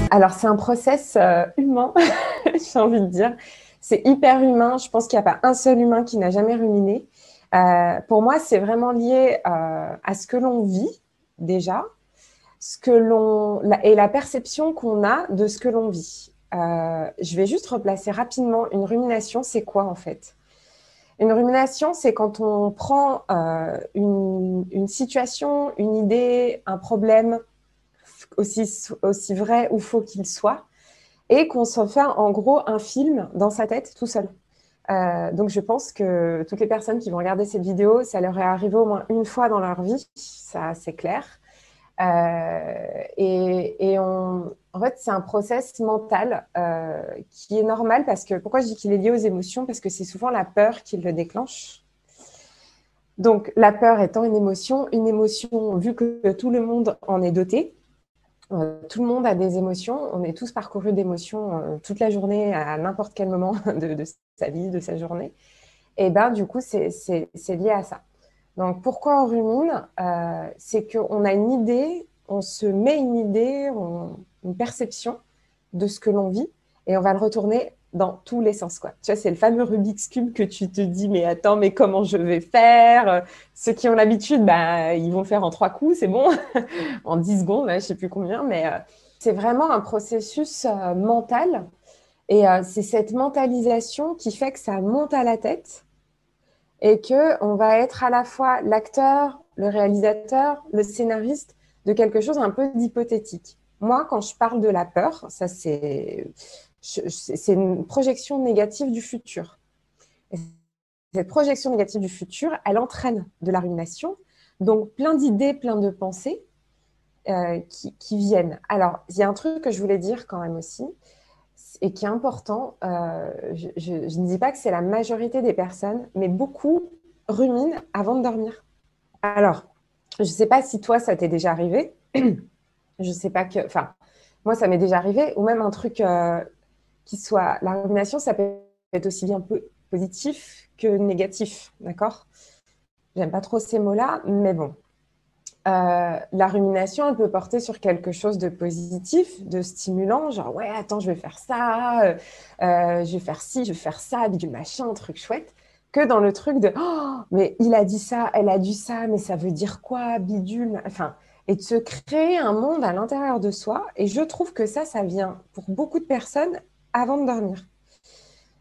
Alors, c'est un process humain, j'ai envie de dire. C'est hyper humain. Je pense qu'il n'y a pas un seul humain qui n'a jamais ruminé. Pour moi, c'est vraiment lié à ce que l'on vit déjà, et la perception qu'on a de ce que l'on vit. Je vais juste replacer rapidement une rumination. C'est quoi en fait? Une rumination, c'est quand on prend une situation, une idée, un problème, aussi vrai ou faux qu'il soit, et qu'on se fait en gros un film dans sa tête tout seul. Donc je pense que toutes les personnes qui vont regarder cette vidéo, ça leur est arrivé au moins une fois dans leur vie, ça c'est clair. En fait, c'est un process mental qui est normal parce que, pourquoi je dis qu'il est lié aux émotions? Parce que c'est souvent la peur qui le déclenche. Donc la peur étant une émotion, vu que tout le monde en est doté, tout le monde a des émotions, on est tous parcourus d'émotions toute la journée, à n'importe quel moment de sa vie, de sa journée. Et ben du coup, c'est lié à ça. Donc pourquoi on rumine? C'est qu'on a une idée, on se met une idée, une perception de ce que l'on vit, et on va le retourner dans tous les sens, quoi. Tu vois, c'est le fameux Rubik's Cube que tu te dis, mais attends, mais comment je vais faire? Ceux qui ont l'habitude, bah, ils vont le faire en 3 coups, c'est bon, en 10 secondes, je ne sais plus combien, mais c'est vraiment un processus mental. Et c'est cette mentalisation qui fait que ça monte à la tête et qu'on va être à la fois l'acteur, le réalisateur, le scénariste de quelque chose un peu d'hypothétique. Moi, quand je parle de la peur, ça c'est une projection négative du futur. Et cette projection négative du futur, elle entraîne de la rumination, donc plein d'idées, plein de pensées qui viennent. Alors, il y a un truc que je voulais dire quand même aussi, et qui est important. Je ne dis pas que c'est la majorité des personnes, mais beaucoup ruminent avant de dormir. Alors, je ne sais pas si toi, ça t'est déjà arrivé. Je ne sais pas que... Enfin, moi, ça m'est déjà arrivé. Ou même un truc qui soit... La rumination, ça peut être aussi bien positif que négatif, d'accord? J'aime pas trop ces mots-là, mais bon. La rumination, elle peut porter sur quelque chose de positif, de stimulant, genre ouais, attends, je vais faire ça, je vais faire ci, je vais faire ça, du machin, un truc chouette, que dans le truc de oh, mais il a dit ça, elle a dit ça, mais ça veut dire quoi, bidule, enfin, et de se créer un monde à l'intérieur de soi. Et je trouve que ça vient pour beaucoup de personnes avant de dormir.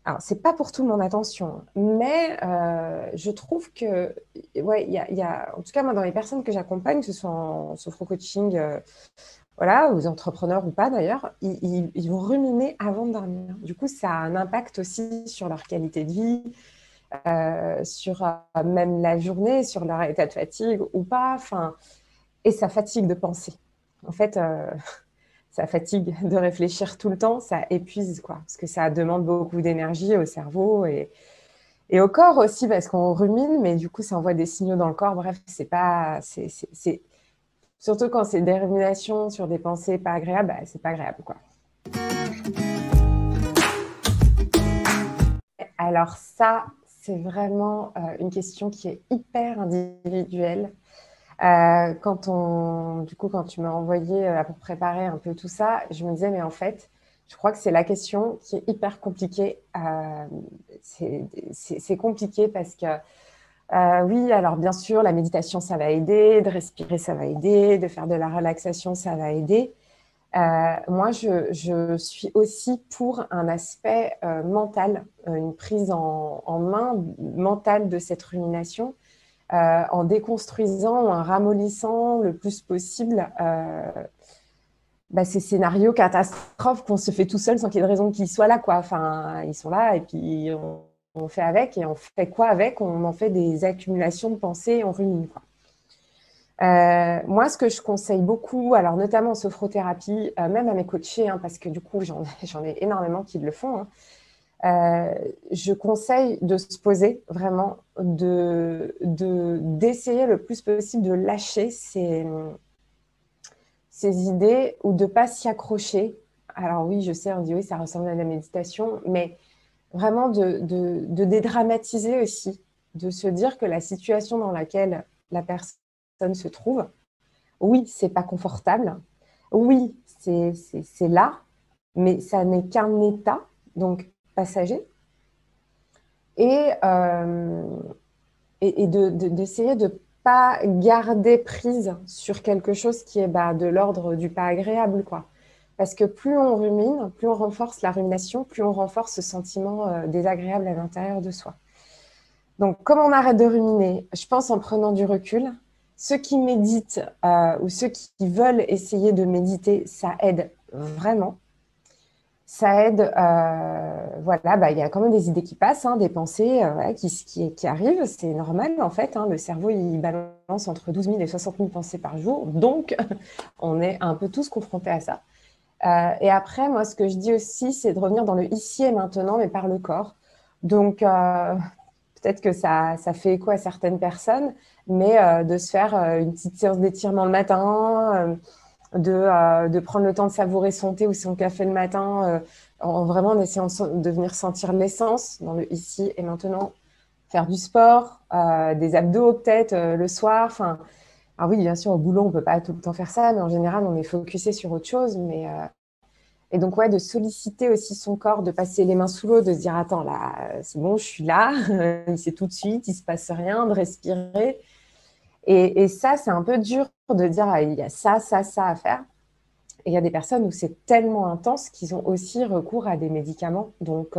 Alors, c'est pas pour tout le monde, attention, mais je trouve que, ouais, en tout cas, moi, dans les personnes que j'accompagne, que ce soit en sophro-coaching, voilà, aux entrepreneurs ou pas d'ailleurs, ils vont ruminer avant de dormir. Du coup, ça a un impact aussi sur leur qualité de vie, sur même la journée, sur leur état de fatigue ou pas, enfin, et ça fatigue de penser. En fait, ça fatigue de réfléchir tout le temps, ça épuise, quoi, parce que ça demande beaucoup d'énergie au cerveau et au corps aussi, parce qu'on rumine, mais du coup, ça envoie des signaux dans le corps. Bref, c'est pas, surtout quand c'est des ruminations sur des pensées pas agréables, bah, c'est pas agréable, quoi. Alors ça, c'est vraiment une question qui est hyper individuelle. Quand tu m'as envoyé pour préparer un peu tout ça, je me disais, mais en fait, je crois que c'est la question qui est hyper compliquée. C'est compliqué parce que, oui, alors bien sûr, la méditation, ça va aider, de respirer, ça va aider, de faire de la relaxation, ça va aider. Moi, je suis aussi pour un aspect mental, une prise en main mentale de cette rumination en déconstruisant ou en ramollissant le plus possible ces scénarios catastrophes qu'on se fait tout seul sans qu'il y ait de raison qu'ils soient là, quoi. Enfin, ils sont là et puis on fait avec et on fait quoi avec? On en fait des accumulations de pensées et on rumine, quoi. Moi, ce que je conseille beaucoup, alors notamment en sophrothérapie, même à mes coachés, hein, parce que du coup, j'en ai énormément qui le font, hein, je conseille de se poser vraiment, d'essayer le plus possible de lâcher ces idées ou de ne pas s'y accrocher. Alors oui, je sais, on dit oui, ça ressemble à la méditation, mais vraiment de dédramatiser aussi, de se dire que la situation dans laquelle la personne se trouve, oui, c'est pas confortable, Oui, c'est là, mais ça n'est qu'un état, donc passager. Et, d'essayer de ne pas garder prise sur quelque chose qui est de l'ordre du pas agréable, quoi. Parce que plus on rumine, plus on renforce la rumination, plus on renforce ce sentiment désagréable à l'intérieur de soi. Donc, comment on arrête de ruminer? Je pense en prenant du recul. Ceux qui méditent ou ceux qui veulent essayer de méditer, ça aide vraiment. Ça aide, voilà, il y a quand même des idées qui passent, hein, des pensées voilà, qui arrivent. C'est normal, en fait. Hein, le cerveau, il balance entre 12 000 et 60 000 pensées par jour. Donc, on est un peu tous confrontés à ça. Et après, moi, ce que je dis aussi, c'est de revenir dans le ici et maintenant, mais par le corps. Donc, peut-être que ça fait écho à certaines personnes, mais de se faire une petite séance d'étirement le matin, de prendre le temps de savourer son thé ou son café le matin, en essayant de venir sentir l'essence dans le ici et maintenant, faire du sport, des abdos peut-être le soir. Enfin, alors oui, bien sûr, au boulot, on ne peut pas tout le temps faire ça, mais en général, on est focusé sur autre chose. Et donc, ouais, de solliciter aussi son corps, de passer les mains sous l'eau, de se dire, attends, là, c'est bon, je suis là, c'est tout de suite, il ne se passe rien, de respirer. Et ça, c'est un peu dur de dire, il y a ça à faire. Et il y a des personnes où c'est tellement intense qu'ils ont aussi recours à des médicaments. Donc,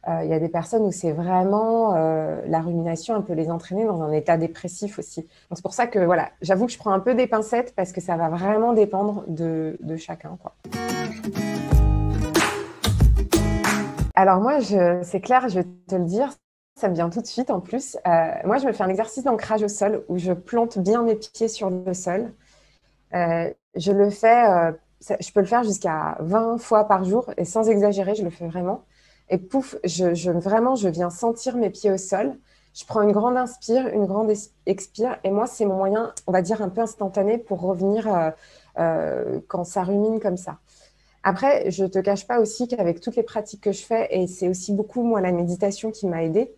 il y a des personnes où c'est vraiment la rumination, un peu les entraîner dans un état dépressif aussi. Donc, c'est pour ça que, voilà, j'avoue que je prends un peu des pincettes parce que ça va vraiment dépendre de chacun, quoi. Alors moi, c'est clair, je vais te le dire, ça me vient tout de suite en plus. Moi, je me fais un exercice d'ancrage au sol où je plante bien mes pieds sur le sol. Je le fais, je peux le faire jusqu'à 20 fois par jour et sans exagérer, je le fais vraiment. Et pouf, vraiment, je viens sentir mes pieds au sol. Je prends une grande inspire, une grande expire. Et moi, c'est mon moyen, on va dire, un peu instantané pour revenir quand ça rumine comme ça. Après, je ne te cache pas aussi qu'avec toutes les pratiques que je fais, et c'est aussi beaucoup, moi, la méditation qui m'a aidée,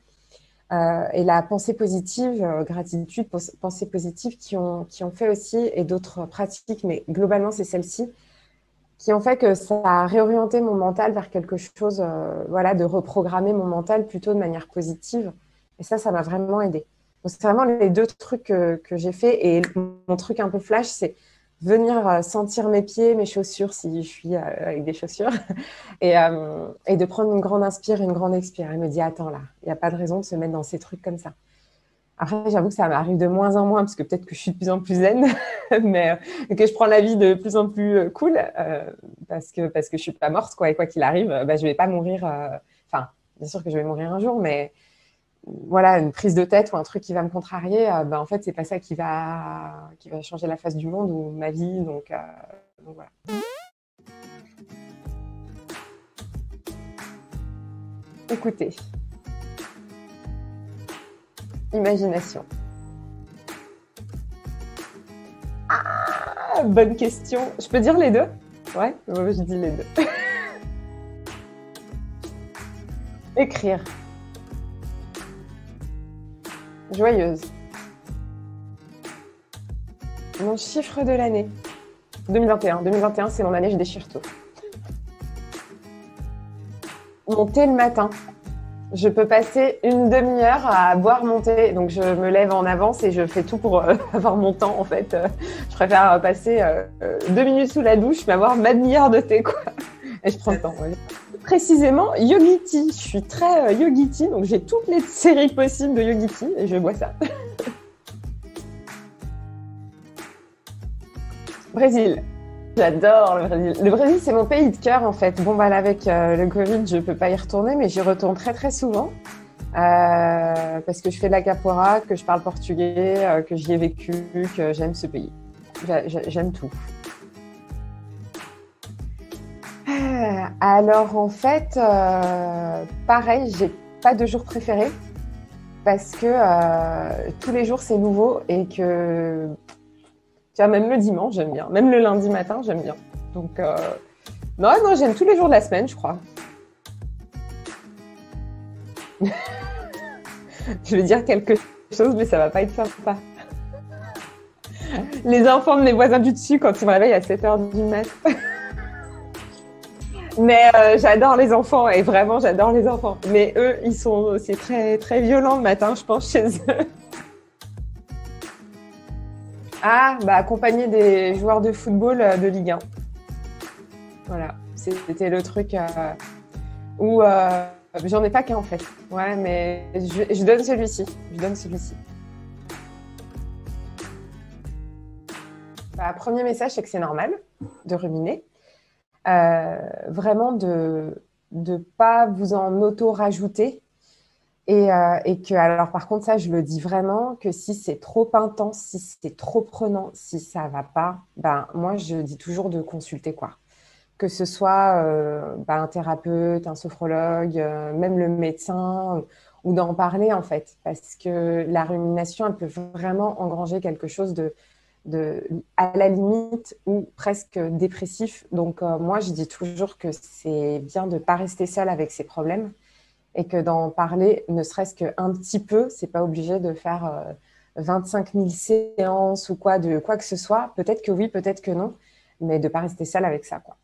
et la pensée positive, gratitude, pensée positive qui ont fait aussi, et d'autres pratiques, mais globalement, c'est celle-ci, qui ont fait que ça a réorienté mon mental vers quelque chose, voilà, de reprogrammer mon mental plutôt de manière positive. Et ça m'a vraiment aidée. Donc, c'est vraiment les deux trucs que j'ai fait. Et mon truc un peu flash, c'est venir sentir mes pieds, mes chaussures, si je suis avec des chaussures, et de prendre une grande inspire, une grande expire. Elle me dit, attends là, il n'y a pas de raison de se mettre dans ces trucs comme ça. Après, j'avoue que ça m'arrive de moins en moins, parce que peut-être que je suis de plus en plus zen, mais que je prends la vie de plus en plus cool, parce que je ne suis pas morte, quoi, et quoi qu'il arrive, je ne vais pas mourir. Enfin, bien sûr que je vais mourir un jour, mais voilà, une prise de tête ou un truc qui va me contrarier, en fait, c'est pas ça qui va changer la face du monde ou ma vie. Donc voilà. Écoutez. Imagination. Ah, bonne question. Je peux dire les deux? Ouais, je dis les deux. Écrire. Joyeuse. Mon chiffre de l'année. 2021. 2021, c'est mon année, je déchire tout. Mon thé le matin. Je peux passer une demi-heure à boire mon thé. Donc, je me lève en avance et je fais tout pour avoir mon temps, en fait. Je préfère passer 2 minutes sous la douche, mais avoir ma demi-heure de thé, quoi. Et je prends le temps. Ouais. Précisément, Yogiti. Je suis très Yogiti, donc j'ai toutes les séries possibles de Yogiti et je bois ça. Brésil. J'adore le Brésil. Le Brésil, c'est mon pays de cœur, en fait. Bon, là, avec le Covid, je peux pas y retourner, mais j'y retourne très, très souvent. Parce que je fais de la capoeira, que je parle portugais, que j'y ai vécu, que j'aime ce pays. J'aime tout. Alors, en fait, pareil, j'ai pas de jour préféré parce que tous les jours, c'est nouveau et que, tu vois, même le dimanche, j'aime bien. Même le lundi matin, j'aime bien. Donc, non, j'aime tous les jours de la semaine, je crois. Je vais dire quelque chose, mais ça va pas être sympa. Les enfants de mes voisins du dessus quand ils me réveillent à 7h du mat. Mais j'adore les enfants et vraiment j'adore les enfants. Mais eux, c'est très très violent le matin, je pense, chez eux. Ah, bah accompagner des joueurs de football de Ligue 1. Voilà, c'était le truc où j'en ai pas qu'un en fait. Ouais, mais je donne celui-ci. Je donne celui-ci. Bah, premier message, c'est que c'est normal de ruminer. Vraiment de ne pas vous en auto-rajouter. Et que, alors par contre, ça, je le dis vraiment, que si c'est trop intense, si c'est trop prenant, si ça va pas, ben, moi, je dis toujours de consulter, quoi. Que ce soit ben, un thérapeute, un sophrologue, même le médecin, ou d'en parler, en fait. Parce que la rumination, elle peut vraiment engranger quelque chose à la limite ou presque dépressif. Donc, moi, je dis toujours que c'est bien de ne pas rester seul avec ses problèmes et que d'en parler, ne serait-ce qu'un petit peu, c'est pas obligé de faire 25 000 séances ou quoi, de quoi que ce soit. Peut-être que oui, peut-être que non, mais de ne pas rester seul avec ça, quoi.